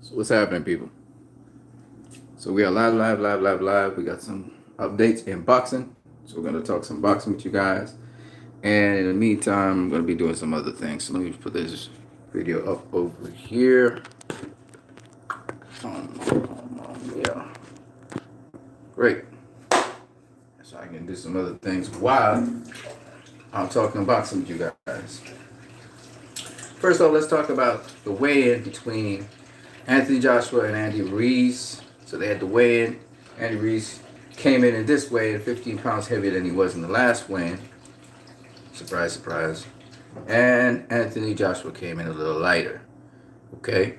So what's happening, people? So we are live. We got some updates in boxing. So we're gonna talk some boxing with you guys. And in the meantime, I'm gonna be doing some other things. So let me put this video up over here. Yeah, great. So I can do some other things while I'm talking boxing with you guys. First off, let's talk about the weigh-in between Anthony Joshua and Andy Ruiz. So they had the weigh-in. Andy Ruiz came in this weigh-in 15 pounds heavier than he was in the last weigh-in. Surprise, surprise. And Anthony Joshua came in a little lighter. Okay.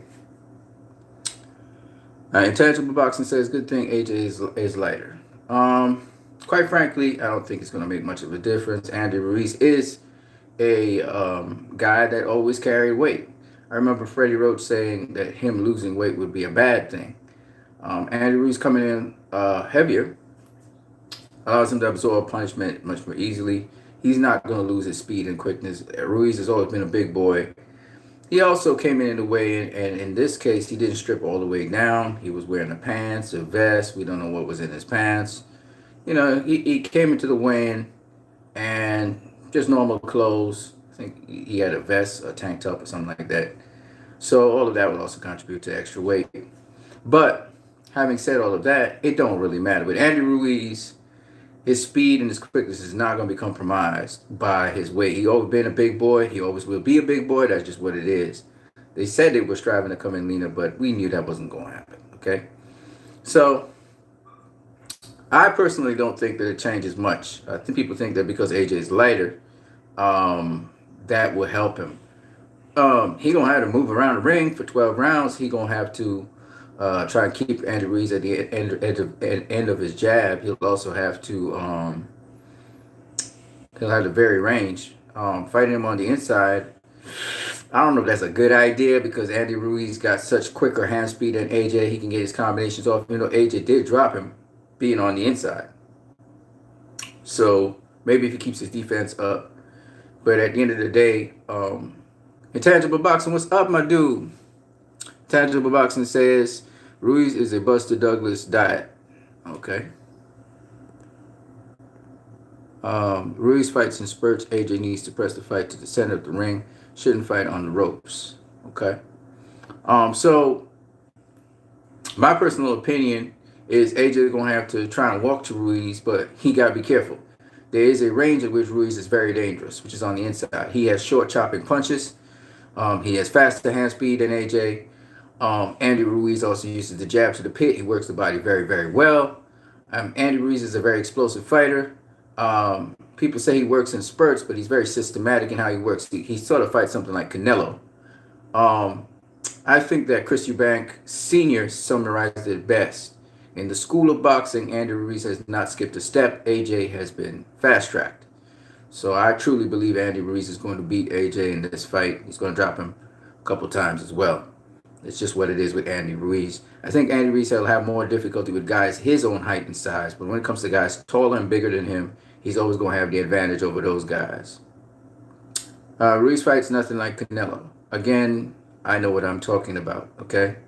Intangible Boxing says, good thing AJ is lighter. Quite frankly, I don't think it's going to make much of a difference. Andy Ruiz is a guy that always carried weight. I remember Freddie Roach saying that him losing weight would be a bad thing. Andy Ruiz coming in heavier allows him to absorb punishment much more easily. He's not going to lose his speed and quickness. Ruiz has always been a big boy. He also came in the weigh-in, and in this case, he didn't strip all the way down. He was wearing the pants, a vest. We don't know what was in his pants. You know, he came into the weigh-in and just normal clothes. I think he had a vest, a tank top, or something like that. So all of that would also contribute to extra weight. But having said all of that, it don't really matter. With Andy Ruiz, his speed and his quickness is not going to be compromised by his weight. He always been a big boy. He always will be a big boy. That's just what it is. They said they were striving to come in leaner, but we knew that wasn't going to happen. Okay? So I personally don't think that it changes much. I think people think that because AJ is lighter, that will help him. He gonna have to move around the ring for 12 rounds. He gonna have to try and keep Andy Ruiz at the end of his jab. He'll also have to he'll have to vary range. Fighting him on the inside, I don't know if that's a good idea because Andy Ruiz got such quicker hand speed than AJ. He can get his combinations off. You know, AJ did drop him being on the inside. So maybe if he keeps his defense up. But at the end of the day, Intangible Boxing, what's up, my dude? Intangible Boxing says Ruiz is a Buster Douglas diet. Okay. Ruiz fights in spurts. AJ needs to press the fight to the center of the ring. Shouldn't fight on the ropes. Okay. So my personal opinion is AJ gonna have to try and walk to Ruiz, but he gotta be careful. There is a range at which Ruiz is very dangerous, which is on the inside. He has short chopping punches. He has faster hand speed than AJ. Andy Ruiz also uses the jab to the pit. He works the body very, very well. Andy Ruiz is a very explosive fighter. People say he works in spurts, but he's very systematic in how he works. He sort of fights something like Canelo. I think that Chris Eubank Sr. summarized it best. In the school of boxing, Andy Ruiz has not skipped a step. AJ has been fast-tracked. So I truly believe Andy Ruiz is going to beat AJ in this fight. He's going to drop him a couple times as well. It's just what it is with Andy Ruiz. I think Andy Ruiz will have more difficulty with guys his own height and size. But when it comes to guys taller and bigger than him, he's always going to have the advantage over those guys. Ruiz fights nothing like Canelo. Again, I know what I'm talking about, okay?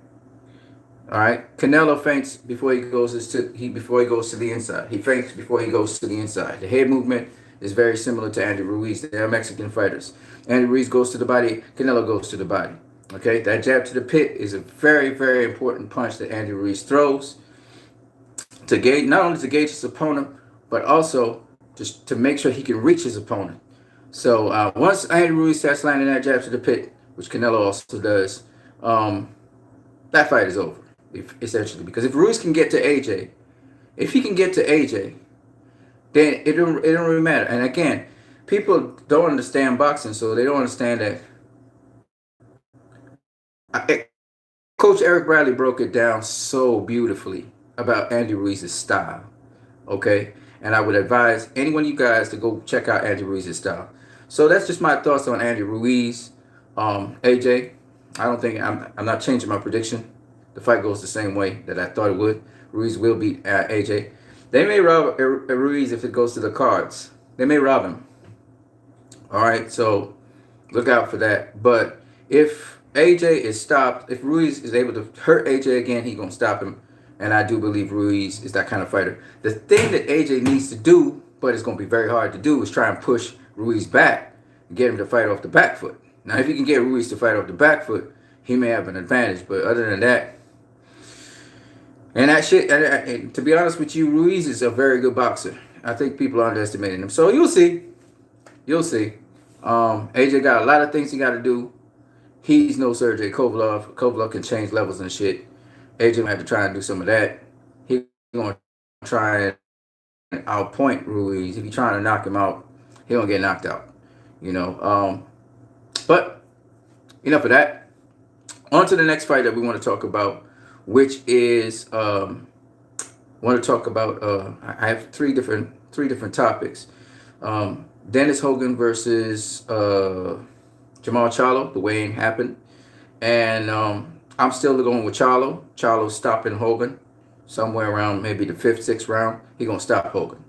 All right, Canelo feints before he goes to the inside. He feints before he goes to the inside. The head movement is very similar to Andy Ruiz. They are Mexican fighters. Andy Ruiz goes to the body. Canelo goes to the body. Okay, that jab to the pit is a very, very important punch that Andy Ruiz throws to gauge, not only to gauge his opponent, but also just to make sure he can reach his opponent. So once Andy Ruiz starts landing that jab to the pit, which Canelo also does, that fight is over. Essentially, because if Ruiz can get to AJ, then it don't really matter. And again, people don't understand boxing, so they don't understand that. Coach Eric Bradley broke it down so beautifully about Andy Ruiz's style. Okay, and I would advise any one of you guys to go check out Andy Ruiz's style. So that's just my thoughts on Andy Ruiz. AJ, I don't think I'm not changing my prediction. The fight goes the same way that I thought it would. Ruiz will beat AJ. They may rob Ruiz if it goes to the cards. They may rob him. All right, so look out for that. But if AJ is stopped. If Ruiz is able to hurt AJ again, he's gonna stop him. And I do believe Ruiz is that kind of fighter. The thing that AJ needs to do, but it's gonna be very hard to do, is try and push Ruiz back and get him to fight off the back foot. Now, if you can get Ruiz to fight off the back foot, he may have an advantage. But other than that, and that shit, and to be honest with you, Ruiz is a very good boxer. I think people are underestimating him. So you'll see. You'll see. AJ got a lot of things he got to do. He's no Sergey Kovalev. Kovalev can change levels and shit. AJ gonna have to try and do some of that. He's gonna try and outpoint Ruiz. If he's trying to knock him out, he gonna get knocked out. You know. But enough of that. On to the next fight that we want to talk about, which is I want to talk about. I have three different topics. Dennis Hogan versus Jamal Charlo. The weigh-in happened, and I'm still going with Charlo. Charlo stopping Hogan somewhere around maybe the 5th, 6th round. He gonna stop Hogan.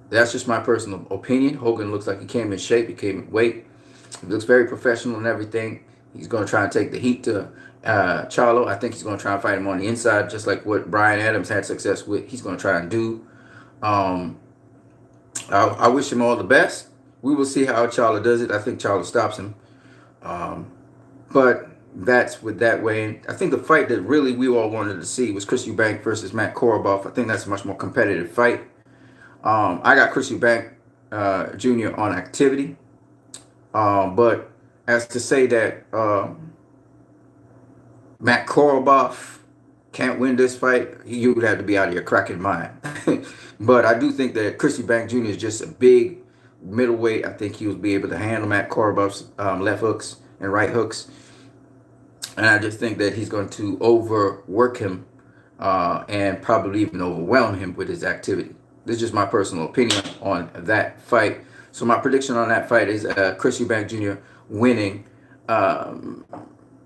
That's just my personal opinion. Hogan looks like he came in shape. He came in weight. He looks very professional and everything. He's gonna try and take the heat to Charlo. I think he's gonna try and fight him on the inside, just like what Brian Adams had success with. He's gonna try and do. I wish him all the best. We will see how Charlo does it. I think Charlo stops him. But that's with that way. I think the fight that really we all wanted to see was Chris Eubank versus Matt Korobov. I think that's a much more competitive fight. I got Chris Eubank Jr. on activity. But as to say that Matt Korobov can't win this fight, you would have to be out of your cracking mind. But I do think that Chris Eubank Jr. is just a big middleweight. I think he will be able to handle Matt Korobov's left hooks and right hooks. And I just think that he's going to overwork him and probably even overwhelm him with his activity. This is just my personal opinion on that fight. So my prediction on that fight is Chris Eubank Jr. winning.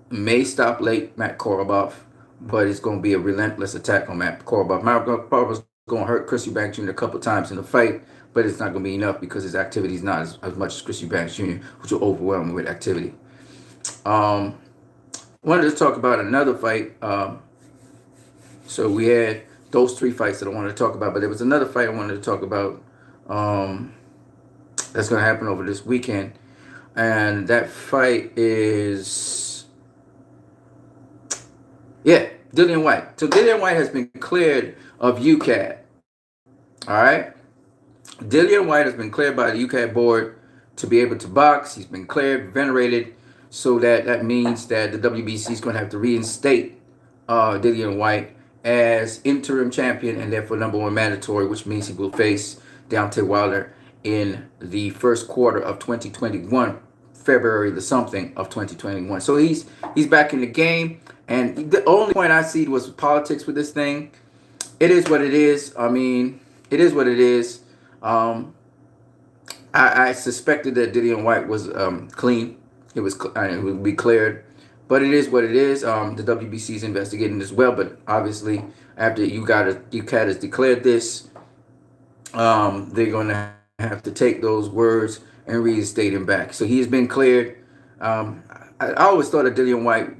May stop late Matt Korobov, but it's going to be a relentless attack on Matt Korobov. Matt Korobov's going to hurt Chris Eubank Jr. a couple times in the fight, but it's not going to be enough because his activity is not as much as Chris Eubank Jr., which will overwhelm him with activity. Wanted to talk about another fight. So we had those 3 fights that I wanted to talk about, but there was another fight I wanted to talk about that's going to happen over this weekend. And that fight is, Dillian Whyte. So Dillian Whyte has been cleared of UKAD. All right? Dillian Whyte has been cleared by the UKAD board to be able to box. He's been cleared, venerated, so that means that the WBC is going to have to reinstate Dillian Whyte as interim champion and therefore #1 mandatory, which means he will face Deontay Wilder in the first quarter of 2021, February the something of 2021. So he's back in the game. And the only point I see was politics with this thing. It is what it is. I mean, it is what it is. I suspected that Dillian Whyte was clean. It would be cleared. But it is what it is. The WBC is investigating as well. But obviously, after UKAD has declared this, they're going to have to take those words and reinstate him back. So he has been cleared. I always thought of Dillian Whyte.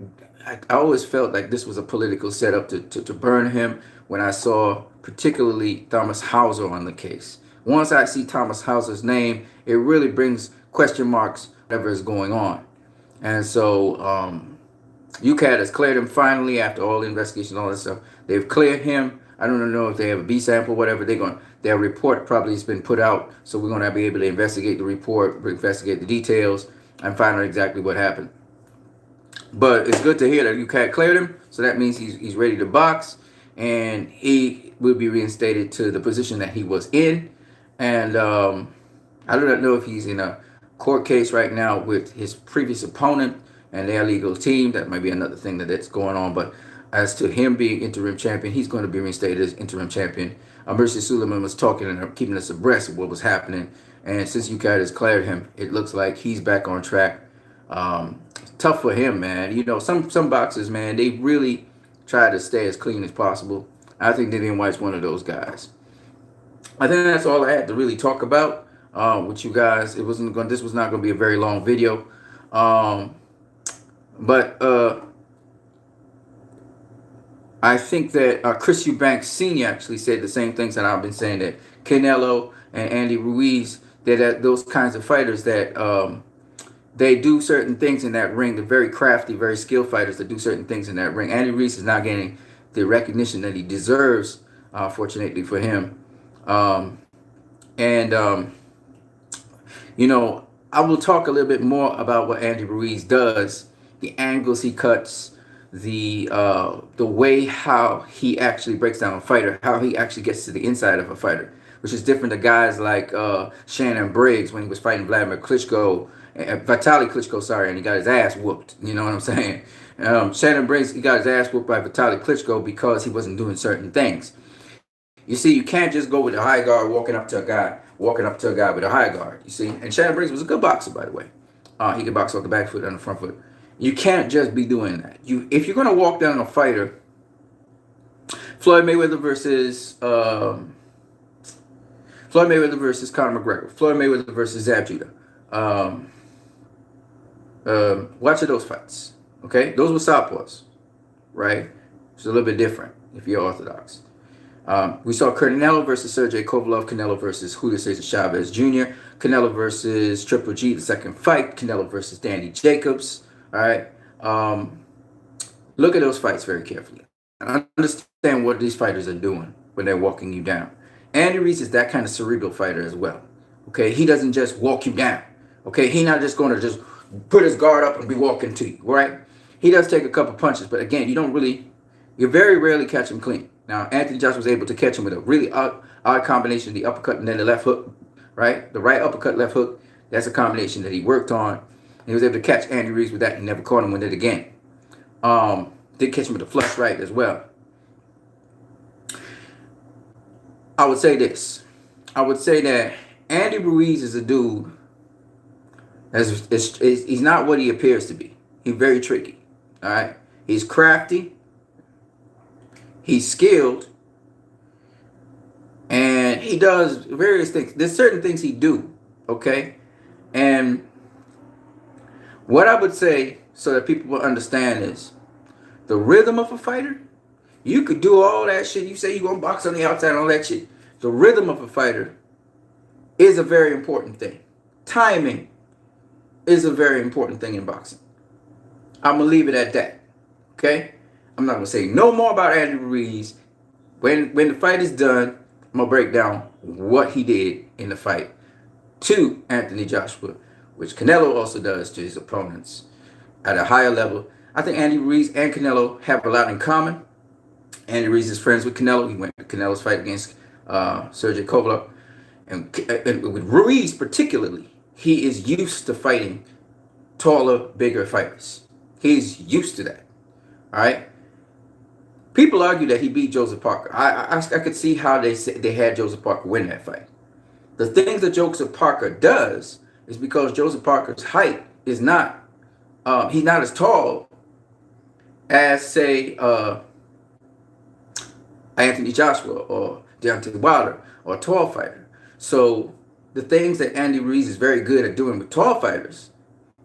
I always felt like this was a political setup to burn him when I saw particularly Thomas Hauser on the case. Once I see Thomas Hauser's name, it really brings question marks whatever is going on. And so UKAD has cleared him finally after all the investigation, all that stuff. They've cleared him. I don't know if they have a B sample, whatever. Their report probably has been put out, so we're going to be able to investigate the report, investigate the details, and find out exactly what happened. But it's good to hear that UKAD cleared him, so that means he's ready to box, and he will be reinstated to the position that he was in. And I do not know if he's in a court case right now with his previous opponent and their legal team. That might be another thing that's going on. But as to him being interim champion, he's going to be reinstated as interim champion. Mercy Suleiman was talking and keeping us abreast of what was happening. And since UKAD has cleared him, it looks like he's back on track. Tough for him, man. You know, some boxers, man, they really try to stay as clean as possible. I think Dillian Whyte's one of those guys. I think that's all I had to really talk about with you guys. This was not going to be a very long video. But I think that Chris Eubanks Sr. actually said the same things that I've been saying, that Canelo and Andy Ruiz, that those kinds of fighters that they do certain things in that ring. They're very crafty, very skilled fighters that do certain things in that ring. Andy Ruiz is not getting the recognition that he deserves, fortunately for him. And you know, I will talk a little bit more about what Andy Ruiz does, the angles he cuts, the way how he actually breaks down a fighter, how he actually gets to the inside of a fighter, which is different to guys like Shannon Briggs when he was fighting Vladimir Klitschko, Vitaly Klitschko, sorry, and he got his ass whooped. You know what I'm saying? Shannon Briggs, he got his ass whooped by Vitaly Klitschko because he wasn't doing certain things. You see, you can't just go with a high guard walking up to a guy with a high guard. You see, and Shannon Briggs was a good boxer, by the way. He could box off the back foot and the front foot. You can't just be doing that. If you're gonna walk down a fighter, Floyd Mayweather versus Conor McGregor, Floyd Mayweather versus Zab Judah. Watch those fights. Okay, those were southpaws, right? It's a little bit different if you're orthodox. We saw Canelo versus Sergey Kovalev, Canelo versus Julio Cesar Chavez Jr., Canelo versus Triple G, the second fight, Canelo versus Danny Jacobs. All right. Look at those fights very carefully and understand what these fighters are doing when they're walking you down. Andy Ruiz is that kind of cerebral fighter as well. Okay, he doesn't just walk you down. Okay, he's not just going to just put his guard up and be walking to you, right? He does take a couple punches, but again, you very rarely catch him clean. Now, Anthony Joshua was able to catch him with a really odd combination, the uppercut and then the left hook, right? The right uppercut, left hook, that's a combination that he worked on. He was able to catch Andy Ruiz with that. He never caught him with it again. Did catch him with a flush right as well. I would say this. I would say that Andy Ruiz is a dude he's not what he appears to be. He's very tricky. All right. He's crafty. He's skilled. And he does various things. There's certain things he do. Okay. And what I would say, so that people will understand, is the rhythm of a fighter. You could do all that shit. You say you're going to box on the outside and all that shit. The rhythm of a fighter is a very important thing. Timing is a very important thing in boxing. I'm going to leave it at that. Okay? I'm not going to say no more about Andy Ruiz. When the fight is done, I'm going to break down what he did in the fight to Anthony Joshua, which Canelo also does to his opponents at a higher level. I think Andy Ruiz and Canelo have a lot in common. Andy Ruiz is friends with Canelo. He went to Canelo's fight against Sergey Kovalev. And with Ruiz particularly, he is used to fighting taller, bigger fighters. He's used to that. All right? People argue that he beat Joseph Parker. I could see how they had Joseph Parker win that fight. The things that Joseph Parker does is because Joseph Parker's height is not, he's not as tall as, say, Anthony Joshua or Deontay Wilder or a tall fighter. So the things that Andy Ruiz is very good at doing with tall fighters,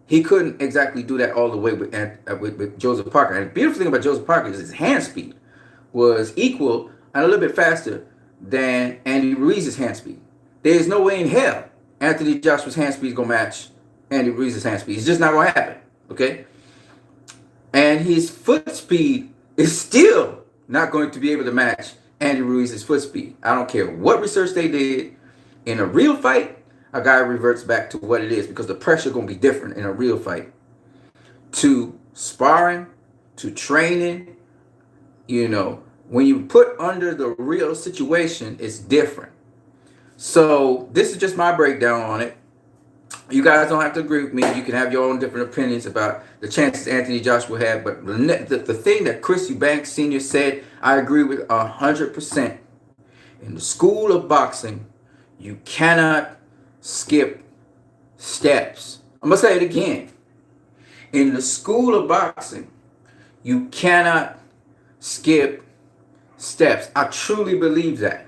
he couldn't exactly do that all the way with Joseph Parker. And the beautiful thing about Joseph Parker is his hand speed was equal and a little bit faster than Andy Ruiz's hand speed. There's no way in hell Anthony Joshua's hand speed is going to match Andy Ruiz's hand speed. It's just not going to happen. Okay? And his foot speed is still not going to be able to match Andy Ruiz's foot speed. I don't care what research they did. In a real fight, a guy reverts back to what it is because the pressure going to be different in a real fight. To sparring, to training, you know, when you put under the real situation, it's different. So this is just my breakdown on it. You guys don't have to agree with me. You can have your own different opinions about the chances Anthony Joshua had. But the thing that Chris Eubanks Sr. said, I agree with 100%. In the school of boxing, you cannot skip steps. I'm going to say it again. In the school of boxing, you cannot skip steps. I truly believe that.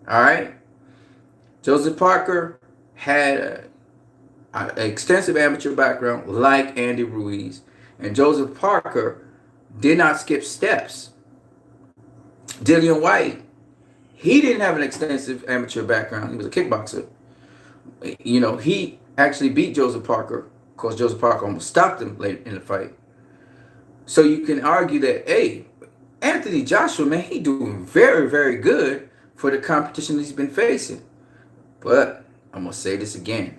All right? Joseph Parker had an extensive amateur background like Andy Ruiz. And Joseph Parker did not skip steps. Dillian Whyte, he didn't have an extensive amateur background. He was a kickboxer. You know, he actually beat Joseph Parker because Joseph Parker almost stopped him late in the fight. So you can argue that, hey, Anthony Joshua, man, he doing very, very good for the competition he's been facing. But I'm going to say this again.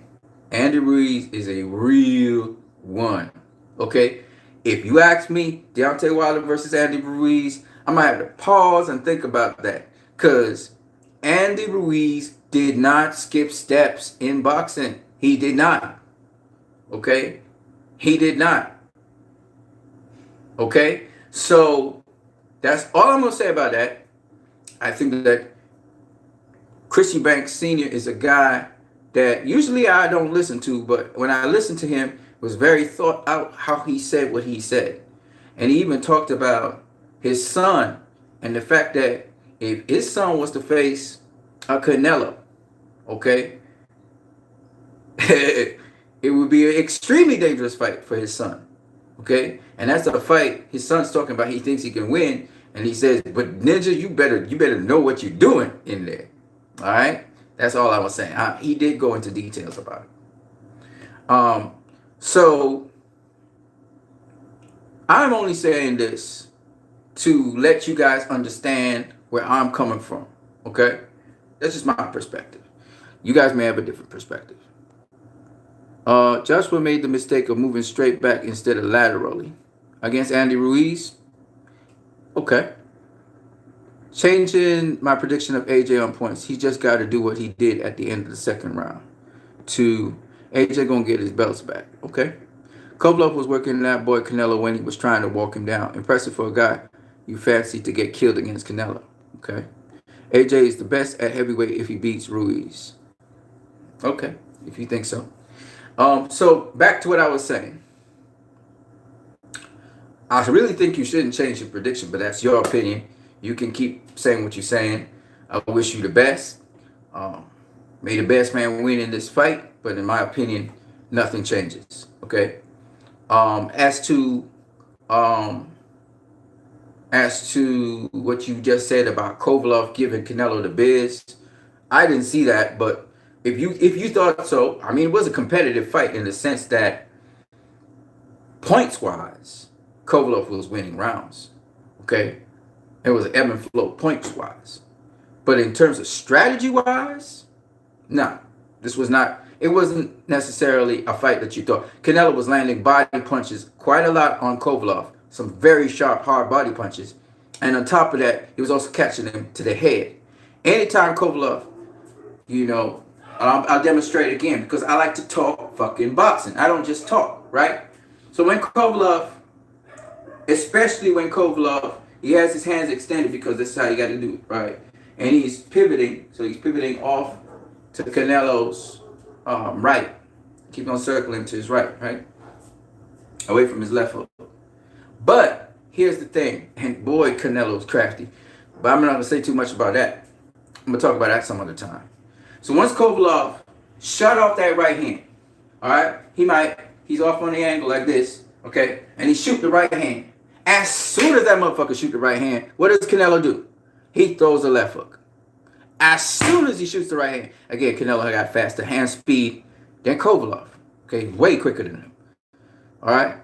Andy Ruiz is a real one. Okay? If you ask me, Deontay Wilder versus Andy Ruiz, I might have to pause and think about that. Because Andy Ruiz did not skip steps in boxing. He did not. Okay? He did not. Okay? So that's all I'm going to say about that. I think that Christian Banks Sr. is a guy that usually I don't listen to, but when I listened to him, it was very thought out how he said what he said. And he even talked about his son and the fact that if his son was to face a Canelo, okay, it would be an extremely dangerous fight for his son, okay? And that's a fight his son's talking about. He thinks he can win, and he says, "But Ninja, you better know what you're doing in there." All right, that's all I was saying. He did go into details about it. So I'm only saying this to let you guys understand where I'm coming from. Okay, that's just my perspective. You guys may have a different perspective. Joshua made the mistake of moving straight back instead of laterally against Andy Ruiz. Okay. Changing my prediction of AJ on points. He just got to do what he did at the end of the second round. To AJ gonna get his belts back. Okay. Kovalev was working that boy Canelo when he was trying to walk him down. Impressive for a guy you fancy to get killed against Canelo. Okay. AJ is the best at heavyweight if he beats Ruiz. Okay, if you think so. So back to what I was saying. I really think you shouldn't change your prediction, but that's your opinion. You can keep saying what you're saying. I wish you the best. May the best man win in this fight, but in my opinion, nothing changes. Okay. As to what you just said about Kovalev giving Canelo the biz, I didn't see that, but if you thought so, I mean, it was a competitive fight in the sense that points wise, Kovalev was winning rounds. Okay. It was an ebb and flow points wise. But in terms of strategy wise, no. This was not, it wasn't necessarily a fight that you thought. Canelo was landing body punches quite a lot on Kovalev. Some very sharp, hard body punches. And on top of that, he was also catching him to the head. Anytime Kovalev, you know, I'll demonstrate again because I like to talk fucking boxing. I don't just talk, right? So when Kovalev, especially when Kovalev, he has his hands extended because this is how you got to do it, right? And he's pivoting, so he's pivoting off to Canelo's right. Keep on circling to his right, away from his left hook. But here's the thing, and boy, Canelo's crafty. But I'm not going to say too much about that. I'm going to talk about that some other time. So once Kovalev shut off that right hand, all right, he's off on the angle like this, okay, and he shoot the right hand. As soon as that motherfucker shoot the right hand, what does Canelo do? He throws the left hook. As soon as he shoots the right hand, again, Canelo got faster hand speed than Kovalev, okay, way quicker than him, all right,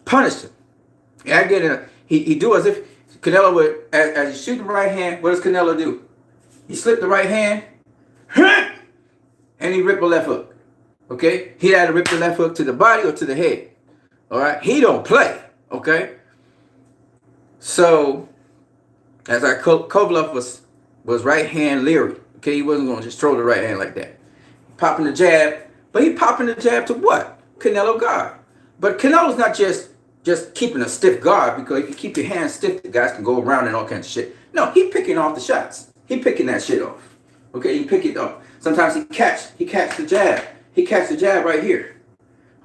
punished him. Yeah, again, he do as if Canelo would, as he shoot the right hand, what does Canelo do? He slip the right hand, and he rip a left hook. Okay? He had to rip the left hook to the body or to the head. All right? He don't play. Okay? So, as our Kovalev was right hand leery. Okay? He wasn't going to just throw the right hand like that. Popping the jab. But he popping the jab to what? Canelo guard. But Canelo's not just keeping a stiff guard, because if you keep your hands stiff, the guys can go around and all kinds of shit. No, he picking off the shots. He picking that shit off. Okay? He pick it off. Sometimes he catch the jab. He catch the jab right here.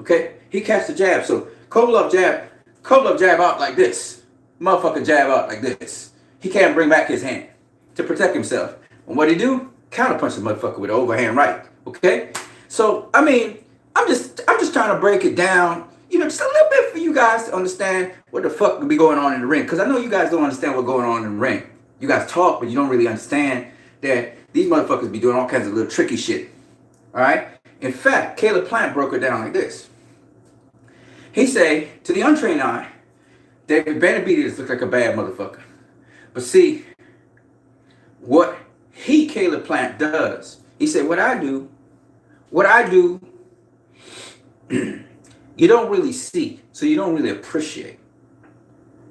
Okay? He catch the jab. So Kovalev jab out like this. Motherfucker jab out like this. He can't bring back his hand to protect himself. And what he do? Counterpunch the motherfucker with an overhand right. Okay? So I mean, I'm just trying to break it down just a little bit for you guys to understand what the fuck could be going on in the ring. Because I know you guys don't understand what's going on in the ring. You guys talk, but you don't really understand that these motherfuckers be doing all kinds of little tricky shit. All right? In fact, Caleb Plant broke it down like this. He say, to the untrained eye, David Benavidez look like a bad motherfucker. But see, what Caleb Plant does, he said, what I do, you don't really see, so you don't really appreciate.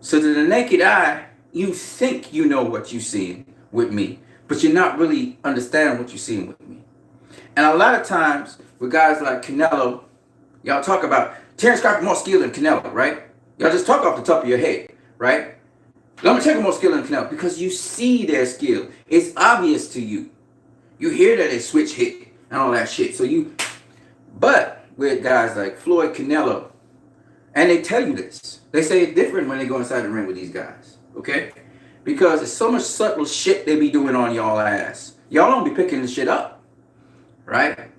So to the naked eye, you think you know what you're seeing with me, but you're not really understanding what you're seeing with me. And a lot of times, with guys like Canelo, y'all talk about Terrence Crawford more skill than Canelo, right? Y'all just talk off the top of your head, right? Let me take more skill than Canelo because you see their skill. It's obvious to you. You hear that they switch hit and all that shit. But with guys like Floyd, Canelo, and they tell you this. They say it's different when they go inside the ring with these guys, okay? Because there's so much subtle shit they be doing on y'all ass. Y'all don't be picking the shit up, right?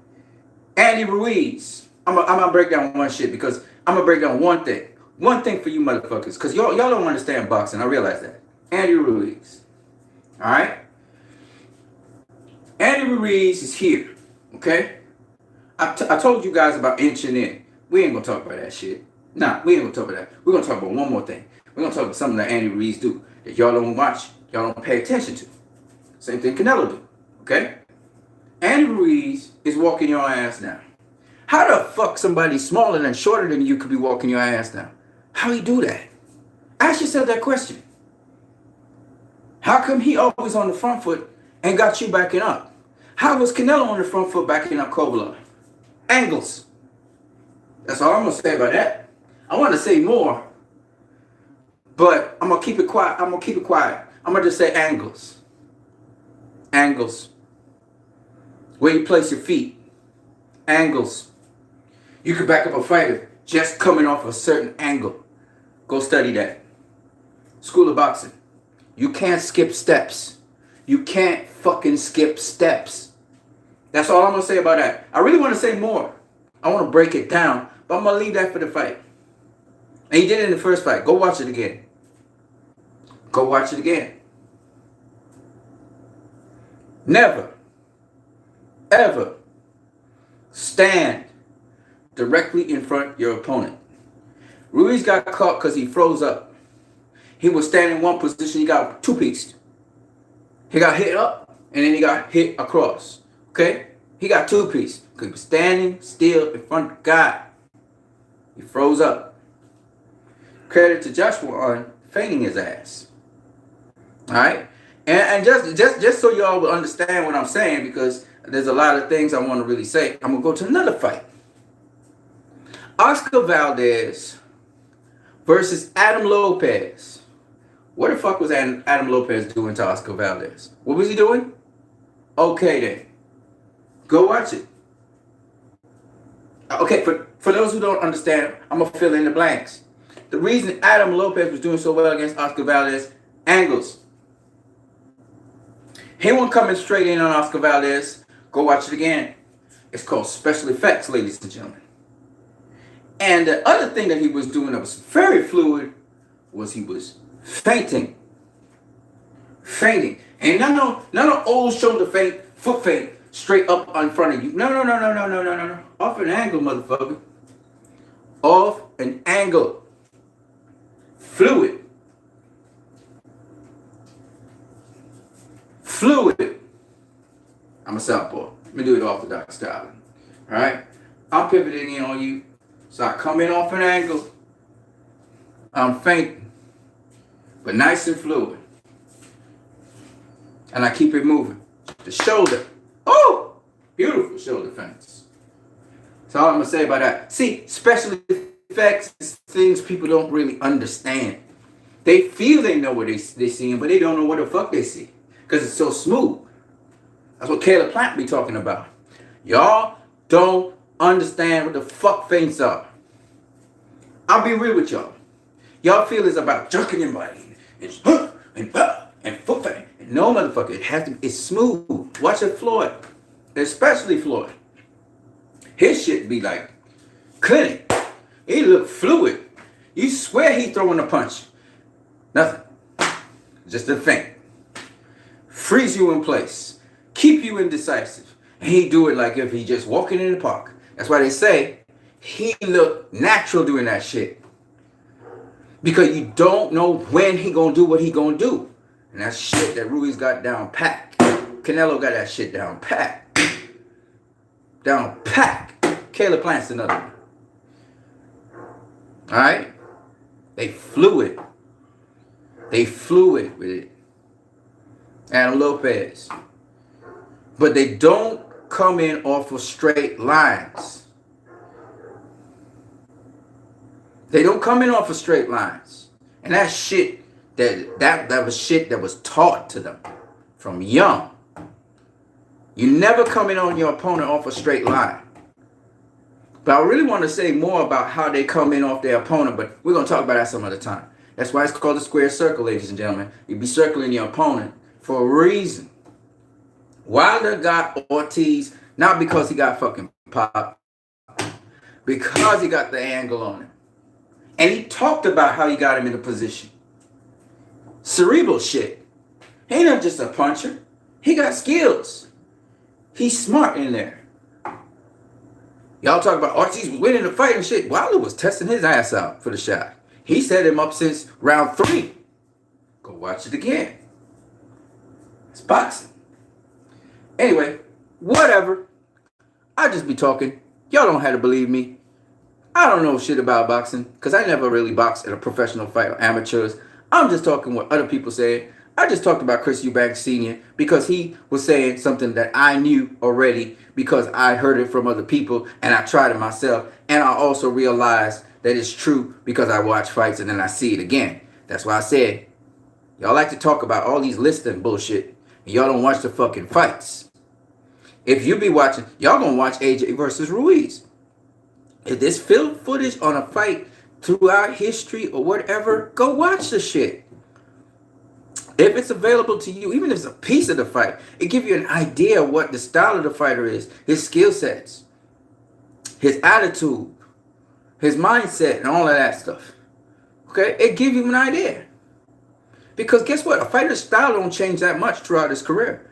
Andy Ruiz. I'm gonna break down one shit because I'm gonna break down one thing. One thing for you motherfuckers, because y'all don't understand boxing. I realize that. Andy Ruiz. All right? Andy Ruiz is here, okay? I told you guys about inching in. We ain't gonna talk about that shit. Nah, we ain't gonna talk about that. We're gonna talk about one more thing. We're gonna talk about something that Andy Ruiz do that y'all don't watch, y'all don't pay attention to. Same thing Canelo do, okay? Andy Ruiz is walking your ass down. How the fuck somebody smaller and shorter than you could be walking your ass down? How he do that? Ask yourself that question. How come he always on the front foot and got you backing up? How was Canelo on the front foot backing up Kovalev? Angles. That's all I'm going to say about that. I want to say more, but I'm going to keep it quiet. I'm going to just say angles. Angles. Where you place your feet. Angles. You could back up a fighter just coming off a certain angle. Go study that. School of Boxing. You can't skip steps. You can't fucking skip steps. That's all I'm going to say about that. I really want to say more. I want to break it down, but I'm going to leave that for the fight. And he did it in the first fight. Go watch it again. Go watch it again. Never, ever stand directly in front of your opponent. Ruiz got caught because he froze up. He was standing in one position, he got two-pieced. He got hit up, and then he got hit across. Okay? He got two-pieced because he was standing still in front of the guy. He froze up. Credit to Joshua on feigning his ass. Alright? And just so y'all will understand what I'm saying, because there's a lot of things I want to really say, I'm going to go to another fight. Oscar Valdez versus Adam Lopez. What the fuck was Adam Lopez doing to Oscar Valdez? What was he doing? Okay then. Go watch it. Okay, for those who don't understand, I'm going to fill in the blanks. The reason Adam Lopez was doing so well against Oscar Valdez, angles. He wasn't coming straight in on Oscar Valdez. Go watch it again. It's called special effects, ladies and gentlemen. And the other thing that he was doing that was very fluid was he was feinting. Feinting. And not no old shoulder feint, foot feint, straight up in front of you. No. Off an angle, motherfucker. Off an angle. Fluid. I'm a southpaw. Let me do it orthodox style. Alright? I'm pivoting in on you. So I come in off an angle. I'm feinting. But nice and fluid. And I keep it moving. The shoulder. Oh! Beautiful shoulder feints. That's all I'm going to say about that. See, special effects is things people don't really understand. They feel they know what they seeing, but they don't know what the fuck they see. Because it's so smooth. That's what Caleb Plant be talking about. Y'all don't understand what the fuck feints are. I'll be real with y'all. Y'all feel it's about jerking your body. It's and foot feint. No, motherfucker. It has to. It's smooth. Watch it, Floyd. Especially Floyd. His shit be like clinic. He looked fluid. You swear he throwing a punch. Nothing. Just a feint. Freeze you in place. Keep you indecisive. And he do it like if he just walking in the park. That's why they say he looked natural doing that shit. Because you don't know when he gonna do what he gonna do. And that's shit that Ruiz got down pat. Canelo got that shit down pat. Down pat. Caleb Plant's another one. Alright? They fluid. They fluid with it. Adam Lopez. But they don't come in off of straight lines. They don't come in off of straight lines. And that shit, that was shit that was taught to them from young. You never come in on your opponent off a straight line. But I really want to say more about how they come in off their opponent, but we're going to talk about that some other time. That's why it's called the square circle, ladies and gentlemen. You be circling your opponent for a reason. Wilder got Ortiz, not because he got fucking popped, because he got the angle on him. And he talked about how he got him in a position. Cerebral shit. He ain't not just a puncher. He got skills. He's smart in there. Y'all talk about Ortiz winning the fight and shit. Wilder was testing his ass out for the shot. He set him up since round 3. Go watch it again. It's boxing. Anyway, whatever. I just be talking. Y'all don't have to believe me. I don't know shit about boxing because I never really boxed at a professional fight or amateurs. I'm just talking what other people say. I just talked about Chris Eubanks Sr. because he was saying something that I knew already because I heard it from other people and I tried it myself. And I also realized that it's true because I watch fights and then I see it again. That's why I said, y'all like to talk about all these listing bullshit and y'all don't watch the fucking fights. If you be watching, y'all gonna watch AJ versus Ruiz. If there's film footage on a fight throughout history or whatever, go watch the shit. If it's available to you, even if it's a piece of the fight, it gives you an idea of what the style of the fighter is, his skill sets, his attitude, his mindset, and all of that stuff. Okay? It gives you an idea. Because guess what? A fighter's style don't change that much throughout his career.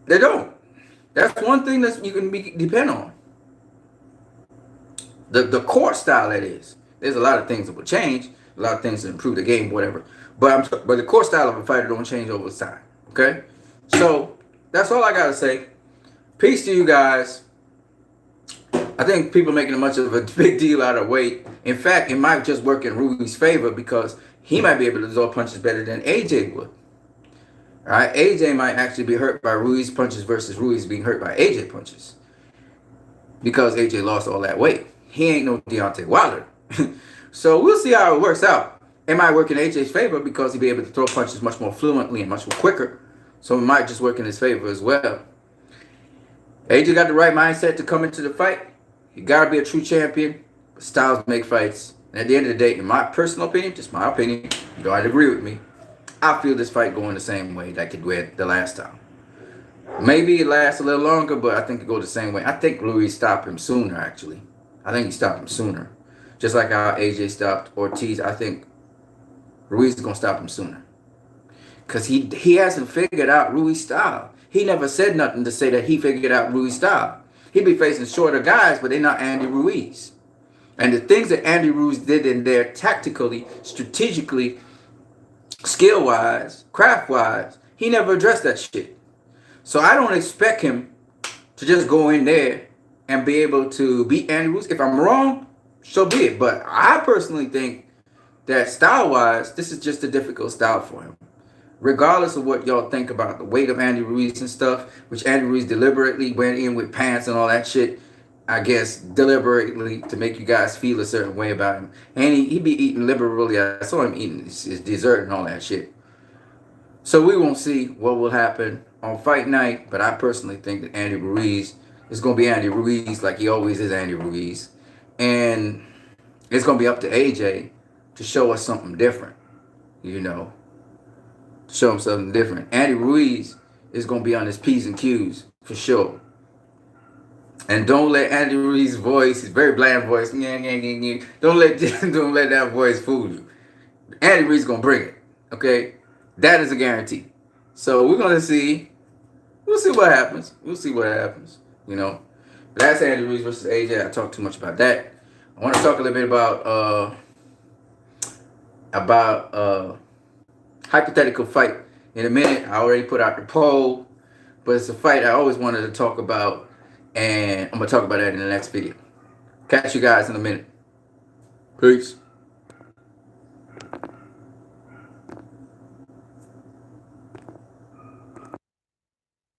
They don't. That's one thing that you can depend on. The core style, that is. There's a lot of things that will change, a lot of things that improve the game, whatever. But the core style of a fighter don't change over time. Okay? So that's all I gotta say. Peace to you guys. I think people are making much of a big deal out of Whyte. In fact, it might just work in Ruiz's favor because he might be able to throw punches better than AJ would. All right? AJ might actually be hurt by Ruiz punches versus Ruiz being hurt by AJ punches. Because AJ lost all that weight. He ain't no Deontay Wilder. So we'll see how it works out. It might work in AJ's favor because he'll be able to throw punches much more fluently and much more quicker. So it might just work in his favor as well. AJ got the right mindset to come into the fight. You got to be a true champion. But styles make fights. And at the end of the day, in my personal opinion, just my opinion, you don't agree with me, I feel this fight going the same way like it went the last time. Maybe it lasts a little longer, but I think it goes the same way. I think Ruiz stopped him sooner, actually. I think he stopped him sooner. Just like how AJ stopped Ortiz, I think Ruiz is going to stop him sooner. Because he hasn't figured out Ruiz's style. He never said nothing to say that he figured out Ruiz's style. He be facing shorter guys, but they're not Andy Ruiz. And the things that Andy Ruiz did in there tactically, strategically, skill-wise, craft-wise, he never addressed that shit. So I don't expect him to just go in there and be able to beat Andy Ruiz. If I'm wrong, so be it. But I personally think that style-wise, this is just a difficult style for him. Regardless of what y'all think about the weight of Andy Ruiz and stuff, which Andy Ruiz deliberately went in with pants and all that shit, I guess deliberately to make you guys feel a certain way about him. And he be eating liberally. I saw him eating his dessert and all that shit. So we won't see what will happen on fight night, but I personally think that Andy Ruiz is going to be Andy Ruiz like he always is Andy Ruiz. And it's going to be up to AJ to show us something different, you know. Show him something different. Andy Ruiz is going to be on his P's and Q's for sure. And don't let Andy Ruiz's voice, his very bland voice, don't let don't let that voice fool you. Andy Ruiz gonna bring it. Okay, that is a guarantee. So we're gonna see. We'll see what happens. We'll see what happens. You know, but that's Andy Ruiz versus AJ. I talked too much about that. I want to talk a little bit about hypothetical fight in a minute. I already put out the poll, but it's a fight I always wanted to talk about, and I'm gonna talk about that in the next video. Catch you guys in a minute. Peace.